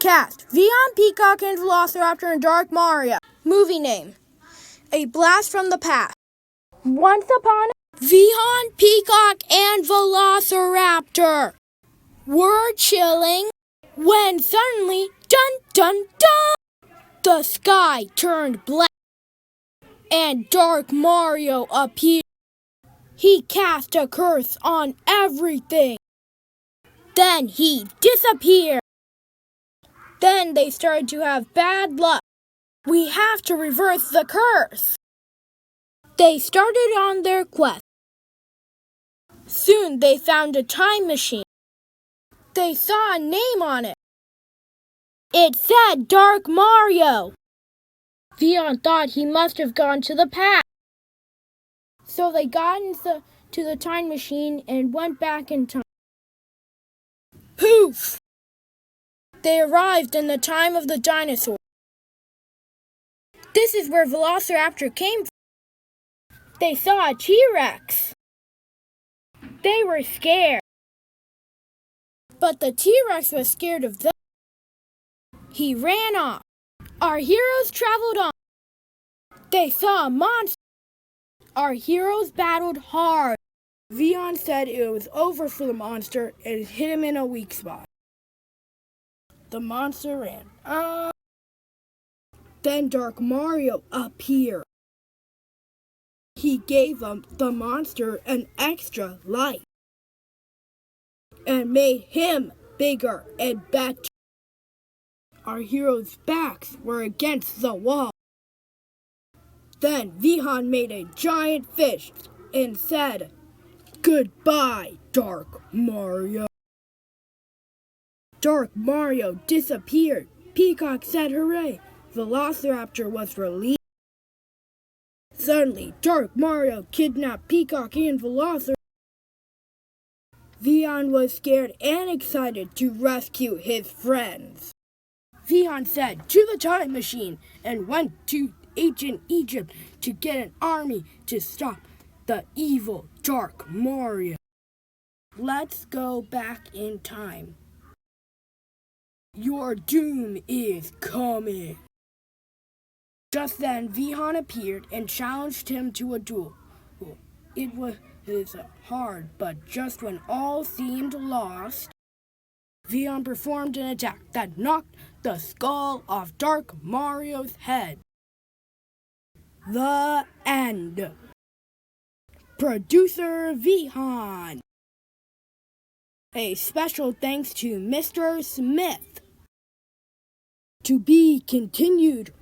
Cast: Vion, Peacock, and Velociraptor and Dark Mario. Movie name: A Blast from the Past. Once upon a Vion, Peacock, and Velociraptor were chilling when suddenly, dun dun dun, the sky turned black and Dark Mario appeared. He cast a curse on everything. Then he disappeared. Then they started to have bad luck. We have to reverse the curse. They started on their quest. Soon they found a time machine. They saw a name on it. It said Dark Mario. Vion thought he must have gone to the past. So they got into the time machine and went back in time. Poof! They arrived in the time of the dinosaurs. This is where Velociraptor came from. They saw a T-Rex. They were scared. But the T-Rex was scared of them. He ran off. Our heroes traveled on. They saw a monster. Our heroes battled hard. Vion said it was over for the monster and hit him in a weak spot. The monster ran. Then Dark Mario appeared. He gave the monster an extra life and made him bigger and better. Our heroes' backs were against the wall. Then Vihan made a giant fish and said, "Goodbye, Dark Mario." Dark Mario disappeared. Peacock said hooray. Velociraptor was released. Suddenly, Dark Mario kidnapped Peacock and Velociraptor. Vion was scared and excited to rescue his friends. Vion said, "To the time machine," and went to ancient Egypt to get an army to stop the evil Dark Mario. Let's go back in time. Your doom is coming. Just then, Vihan appeared and challenged him to a duel. It was hard, but just when all seemed lost, Vihan performed an attack that knocked the skull off Dark Mario's head. The end. Producer Vihan. A special thanks to Mr. Smith. To be continued.